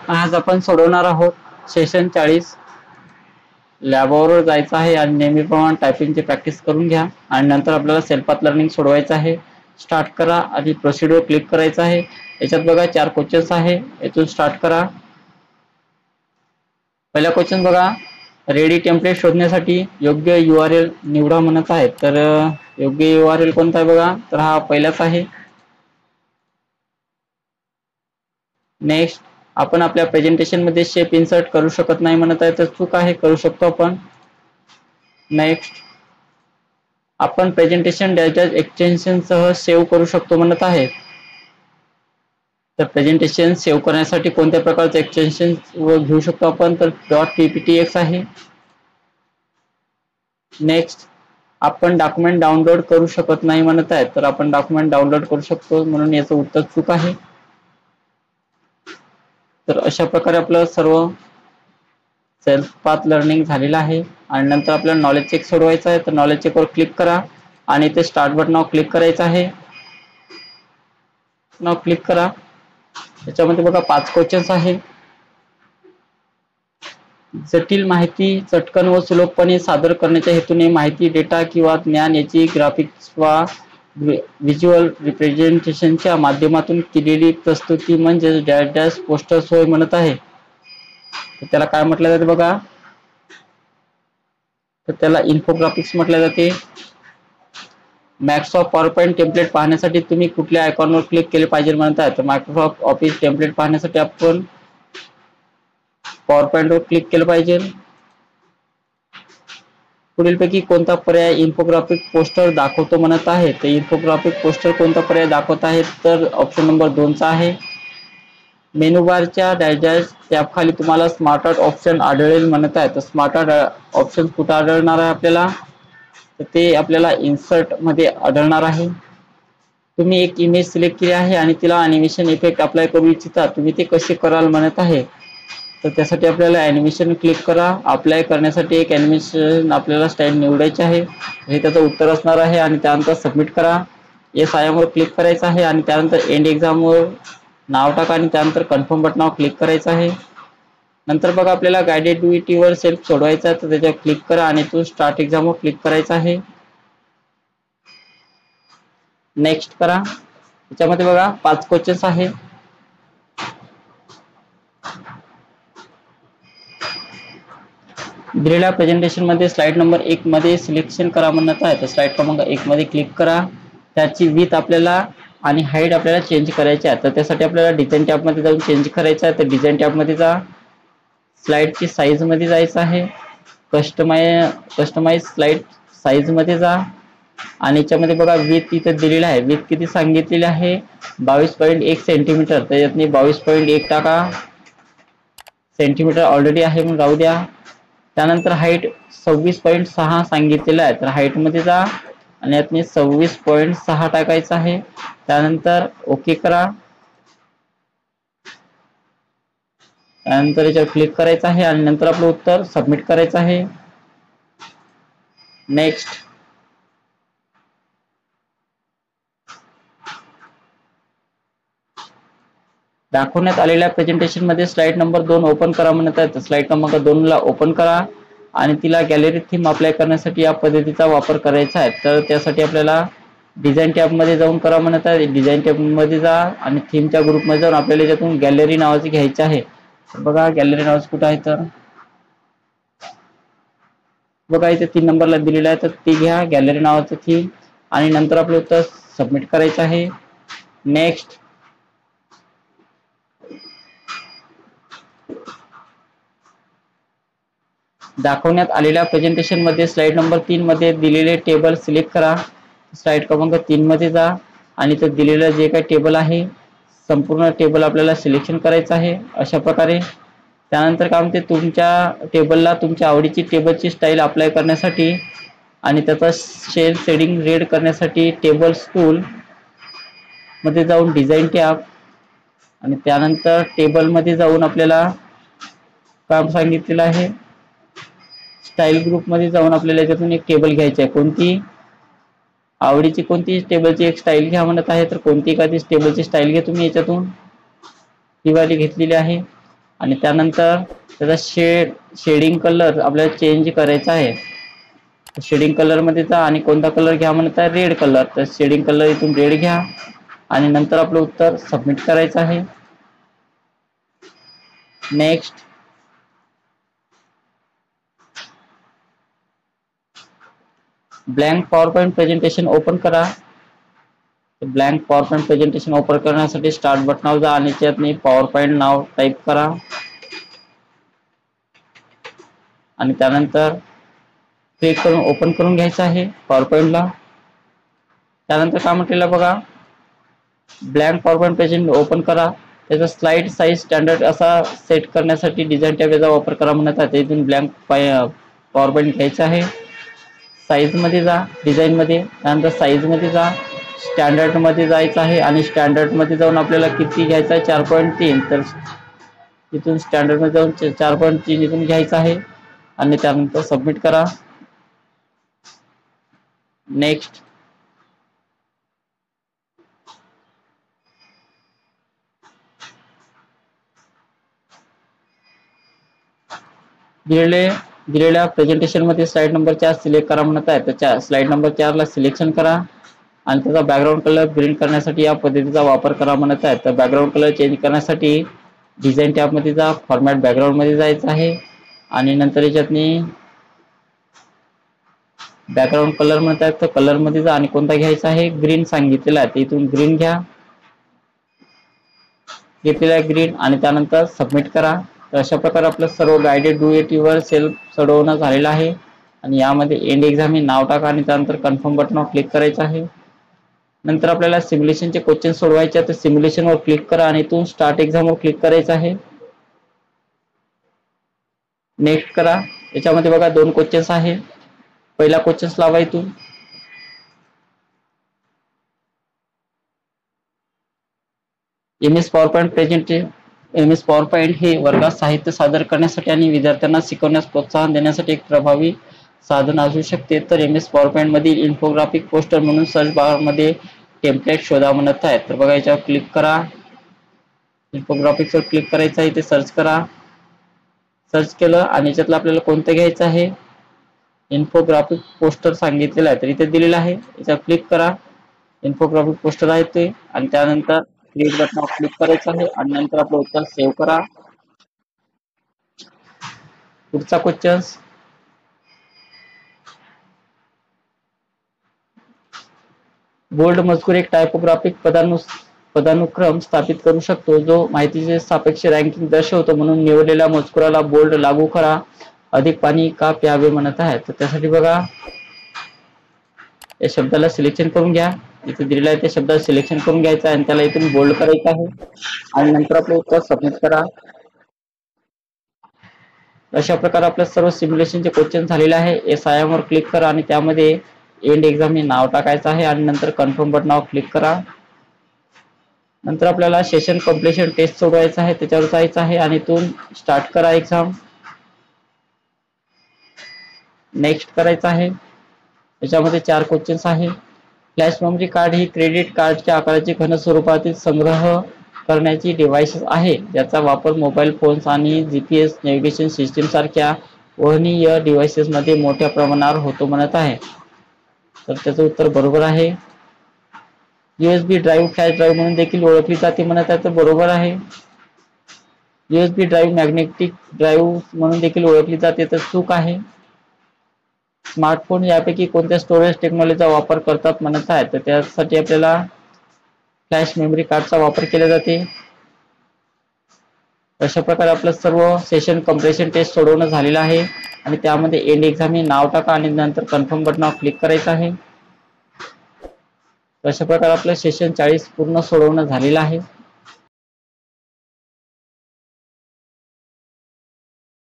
आज आपण सोडवणार आहोत सेशन 40. लॅबवर जायचं आहे आणि नेहमीप्रमाणे टायपिंगची प्रॅक्टिस करून घ्या आणि नंतर आपल्याला सेल्फ पाथ लर्निंग सोडवायचं आहे. स्टार्ट करा आणि प्रोसिडवर क्लिक करायचं आहे. याच्यात बघा 4 क्वेश्चन्स आहे. यातून स्टार्ट करा. पहिला क्वेश्चन बघा, रेडी टेम्पलेट शोधण्यासाठी योग्य URL निवडा म्हणत आहे. तर योग्य URL कोणता आहे बघा, तर हा पहिलाच आहे. नेक्स्ट, आपण आपल्या प्रेझेंटेशन मध्ये शेप इन्सर्ट करू शकत नाही म्हणत आहे, तर चूक आहे, करू शकतो आपण. नेक्स्ट, आपण प्रेझेंटेशन डॅशबोर्ड एक्सटेन्शन सह सेव्ह करू शकतो म्हणत आहे. तर प्रेझेंटेशन सेव्ह करण्यासाठी कोणत्या प्रकारचे एक्सटेन्शन घेऊ शकतो आपण, तर .pptx आहे. नेक्स्ट, आपण डॉक्युमेंट डाउनलोड करू शकत नाही म्हणत आहे, तर आपण डॉक्युमेंट डाउनलोड करू शकतो, म्हणून याचं उत्तर चूक आहे. तर अशा प्रकारे आपलं सर्व सेल्फ पाथ लर्निंग झालेलं आहे. आणि नंतर आपल्याला नॉलेज चेक सोडवायचं आहे. तर नॉलेज चेकवर क्लिक करा आणि ते स्टार्ट बटनावर क्लिक करायचं आहे. नाव क्लिक करा. त्याच्यामध्ये बघा 5 क्वेश्चन्स आहे. जटिल माहिती चटकन व सुलभपणे सादर करण्याच्या हेतूने माहिती, डेटा किंवा ज्ञान याची ग्राफिक्स वा व्हिज्युअल रिप्रेझेंटेशनच्या माध्यमातून केलेली प्रस्तुती म्हणजे डॅश पोस्टर्स होय म्हणत आहे. तर त्याला काय म्हटलं जाते बघा, तर त्याला इन्फोग्राफिक्स म्हटले जाते. मायक्रोसॉफ्ट पॉवरपॉईंट टेम्पलेट पाहण्यासाठी तुम्ही कुठल्या आयकॉनवर क्लिक केले पाहिजे म्हणत आहे. तर मायक्रोसॉफ्ट ऑफिस टेम्पलेट पाहण्यासाठी आपण पॉवरपॉईंटवर क्लिक केलं पाहिजे. पुढीलपैकी कोणता पर्याय इन्फोग्राफिक पोस्टर दाखवतो म्हणत आहे. तर इन्फोग्राफिक पोस्टर कोणता पर्याय दाखवत आहे, तर ऑप्शन नंबर 2 चा आहे. मेनू बारच्या डॅश टॅब खाली तुम्हाला स्मार्ट आर्ट ऑप्शन आढळेल म्हणत आहे. तर स्मार्ट आर्ट ऑप्शन कुठे आढळणार आहे आपल्याला, तर ते आपल्याला इन्सर्ट मध्ये आढळणार आहे. तुम्ही एक इमेज सिलेक्ट केली आहे आणि तिला अॅनिमेशन इफेक्ट अप्लाय करू इच्छिता, तुम्ही ते कसे कराल म्हणत आहे. तर त्यासाठी आपल्याला ॲनिमेशन क्लिक करा. अप्लाय करण्यासाठी एक ॲनिमेशन आपल्याला स्टाईल निवडायची आहे. हे त्याचं उत्तर असणार आहे. आणि त्यानंतर सबमिट करा. येस आय एमवर क्लिक करायचं आहे आणि त्यानंतर एंड एक्झामवर नाव टाका आणि त्यानंतर कन्फर्म बटनावर क्लिक करायचं आहे. नंतर बघा आपल्याला गायडेड डीईटीवर सेल्फ सोडवायचा आहे, तर त्याच्यावर क्लिक करा आणि तो स्टार्ट एक्झामवर क्लिक करायचा आहे. नेक्स्ट करा. त्याच्यामध्ये बघा 5 क्वेश्चन्स आहे. दिलेल्या प्रेझेंटेशन मध्ये स्लाइड नंबर 1 मध्ये सिलेक्शन करा म्हणत आहे. तर स्लाइड क्रमांक 1 मध्ये क्लिक करा. त्याची विथ आपल्याला आणि हाईट आपल्याला चेंज करायची आहे. तर त्यासाठी आपल्याला डिझाईन टॅब मध्ये जाऊन चेंज करायचं आहे. तर डिझाईन टॅब मध्ये जा, स्लाइडची साईज मध्ये जायचं आहे. कस्टमाइज स्लाइड साईज मध्ये जा आणि याच्यामध्ये बघा विथ इथे दिलेला आहे. विथ किती सांगितलेली आहे, 22.1 सेंटीमीटर. तर यातनी 22.1 टाका. सेंटीमीटर ऑलरेडी आहे म्हणून राहू द्या. त्यानंतर हाईट 26.6 सांगितलेलं आहे. तर हाईट मध्ये जा आणि यातनी 26.6 टाकायचं आहे. त्यानंतर ओके करा. त्यानंतर याच्यावर क्लिक करायचं आहे आणि नंतर आपलं उत्तर सबमिट करायचं आहे. नेक्स्ट. दाखवण्यात आलेल्या प्रेझेंटेशन मध्ये स्लाइड नंबर 2 ओपन करा म्हणत आहे. तर स्लाइड क्रमांक 2 ला ओपन करा आणि तिला गॅलरी थीम अप्लाय करण्यासाठी या पद्धतीचा वापर करायचा आहे. तर त्यासाठी आपल्याला डिझाईन टॅब मध्ये जाऊन करा म्हणत आहे. डिझाईन टॅब मध्ये जा आणि थीमच्या ग्रुप मध्ये जाऊन आपल्याला याच्यातून गॅलरी नावाची घ्यायची आहे. बघा गॅलरी नावाचं कुठं आहे, तर बघा इथे 3 नंबरला दिलेलं आहे. तर ती घ्या गॅलरी नावाचं थीम आणि नंतर आपलं उत्तर सबमिट करायचं आहे. नेक्स्ट. दाखवण्यात आलेल्या प्रेझेंटेशन मध्ये स्लाइड नंबर 3 मध्ये दिलेले टेबल सिलेक्ट करा. स्लाइड क्रमांक 3 मध्ये जा आणि ते दिलेलं जे काही टेबल आहे संपूर्ण टेबल आपल्याला सिलेक्शन करायचं आहे अशा प्रकारे. त्यानंतर काय म्हणते, तुमच्या टेबलला तुमच्या आवडीची टेबलची स्टाईल अप्लाय करण्यासाठी आणि त्याचा शेल शेडिंग रेड करण्यासाठी टेबल्स टूल मध्ये जाऊन डिझाईन टॅब आणि त्यानंतर टेबल मध्ये जाऊन आपल्याला काम सांगितलेलं आहे. स्टाईल ग्रुप मध्ये जाऊन आपल्याला याच्यातून एक टेबल घ्यायची आहे. कोणती आवडीची कोणती टेबलची एक स्टाईल घ्या म्हणत आहे. तर कोणती एखादी टेबलची स्टाईल घ्या तुम्ही याच्यातून. ही वाली घेतलेली आहे आणि त्यानंतर त्याचा शेडिंग कलर आपल्याला चेंज करायचा आहे. शेडिंग कलर मध्ये जा आणि कोणता कलर घ्या म्हणत आहे, रेड कलर. तर शेडिंग कलर इथून रेड घ्या आणि नंतर आपलं उत्तर सबमिट करायचं आहे. Next. Blank PowerPoint presentation open करा. Blank PowerPoint presentation open करण्यासाठी स्टार्ट बटनावर जा आणि त्यात पॉवर पॉईंट नाव टाईप करा आणि त्यानंतर क्लिक करून ओपन करून घ्यायचं आहे पॉवर पॉईंटला. त्यानंतर काय म्हटलेलं बघा, blank PowerPoint presentation open करा. त्याचा स्लाइड साईज स्टँडर्ड असा सेट करण्यासाठी डिझाईन टॅबचा वापर करा म्हणत आहे. इथून ब्लँक पॉवर पॉईंट घ्यायचं आहे. साईज मध्ये जा, डिझाईन मध्ये, त्यानंतर साईज मध्ये जा, स्टँडर्ड मध्ये जायचं आहे आणि स्टँडर्ड मध्ये जाऊन आपल्याला किती घ्यायचं आहे, 4.3. तर इथून स्टँडर्ड मध्ये जाऊन 4.3 इथून घ्यायचं आहे आणि त्यानंतर सबमिट करा. नेक्स्ट. दिलेल्या प्रेझेंटेशन मध्ये स्लाइड नंबर 4 सिलेक्ट करा म्हणत आहे. तर स्लाइड नंबर 4 ला सिलेक्शन करा आणि त्याचा बॅकग्राऊंड कलर ग्रीन करण्यासाठी या पद्धतीचा वापर करा म्हणत आहे. तर बॅकग्राऊंड कलर चेंज करण्यासाठी डिझाईन टॅब मध्ये जा, फॉर्मॅट बॅकग्राऊंड मध्ये जायचं आहे आणि नंतर याच्यातनी बॅकग्राऊंड कलर म्हणतात तर कलर मध्ये जा आणि कोणता घ्यायचा आहे, ग्रीन सांगितलेला आहे. इथून ग्रीन घ्या, घेतलेला आहे ग्रीन आणि त्यानंतर सबमिट करा. तर अशा प्रकारे आपलं सर्व guided do it your self सोडवणं झालेलं आहे आणि यामध्ये एंड एक्झाम हे नाव टाका आणि त्यानंतर कन्फर्म बटनावर क्लिक करायचं आहे. नंतर आपल्याला सिम्युलेशनचे क्वेश्चन सोडवायचे आहे. तर सिम्युलेशनवर क्लिक करा आणि इथून स्टार्ट एक्झामवर क्लिक करायचं आहे. नेक्स्ट करा. याच्यामध्ये बघा 2 क्वेश्चन्स आहे. पहिला क्वेश्चन्स लावा इथून. MS पॉवर पॉईंट हे वर्गात साहित्य सादर करण्यासाठी आणि विद्यार्थ्यांना शिकवण्यास प्रोत्साहन देण्यासाठी एक प्रभावी साधन असू शकते. तर MS पॉवर पॉईंट मधील इन्फोग्राफिक पोस्टर म्हणून सर्च बार मध्ये टेम्पलेट शोधा म्हणत आहे. तर बघा याच्यावर क्लिक करा, इन्फोग्राफिक्सवर क्लिक करायचं आहे, ते सर्च करा. सर्च केलं आणि याच्यातलं आपल्याला कोणतं घ्यायचं आहे, इन्फोग्राफिक पोस्टर सांगितलेलं आहे तर इथे दिलेलं आहे. याच्यावर क्लिक करा, इन्फोग्राफिक पोस्टर आहे ते आणि त्यानंतर क्लिक बटनावर क्लिक करायचं आहे आणि नंतर आपलं उत्तर सेव्ह करा. पुढचा क्वेश्चन, बोल्ड मजकूर एक टायपोग्राफिक पदानुक्रम स्थापित करू शकतो जो माहितीचे सापेक्ष रँकिंग दर्शवतो. म्हणून निवडलेल्या मजकुराला बोल्ड लागू करा. अधिक पाणी का प्यावे म्हणत आहे. तर त्यासाठी बघा या शब्दाला सिलेक्शन करून घ्या. इथे दिलेला आहे त्या शब्दाला सिलेक्शन करून घ्यायचं आहे आणि त्याला इथून बोल्ड करायचं आहे आणि नंतर आपलं उत्तर सबमिट करा. अशा प्रकारे आपल्या सर्व सिम्युलेशनचे क्वेश्चन झालेले आहे. SIM वर क्लिक करा आणि त्यामध्ये एंड एक्झाम हे नाव टाकायचं आहे आणि नंतर कन्फर्म बटनावर क्लिक करा. नंतर आपल्याला सेशन कम्प्लिशन टेस्ट सोडवायचं आहे, त्याच्यावर जायचं आहे आणि इथून स्टार्ट करा एक्झाम. नेक्स्ट करायचं आहे. याच्यामध्ये 4 क्वेश्चन्स आहे. फ्लॅश मेमरी कार्ड ही क्रेडिट कार्डच्या आकाराची घन स्वरूपातील संग्रह करण्याची डिव्हाइस आहे ज्याचा वापर मोबाईल फोन्स आणि GPS नेव्हिगेशन सिस्टीम सारख्या वहनीय डिव्हाइसेस मध्ये मोठ्या प्रमाणावर होतो म्हणत आहे. तर त्याचं उत्तर बरोबर आहे. USB ड्राईव्ह फ्लॅश ड्राईव्ह म्हणून देखील ओळखली जाते म्हणत आहे, तर बरोबर आहे. USB ड्राईव्ह मॅग्नेटिक ड्राईव्ह म्हणून देखील ओळखली जाते, तर चूक आहे. स्मार्टफोन यापैकी कोणत्या स्टोरेज टेक्नॉलॉजीचा वापर करतात म्हणत आहे, तर त्यासाठी आपल्याला फ्लॅश मेमरी कार्डचा वापर केला जाते. अशा प्रकारे आपलं सर्व सेशन कम्प्रेशन टेस्ट सोडवणं झालेलं आहे आणि त्यामध्ये एंड एक्झाम हे नाव टाका आणि नंतर कन्फर्म बटनावर क्लिक करायचं आहे. अशा प्रकारे आपलं सेशन 40 पूर्ण सोडवणं झालेलं आहे.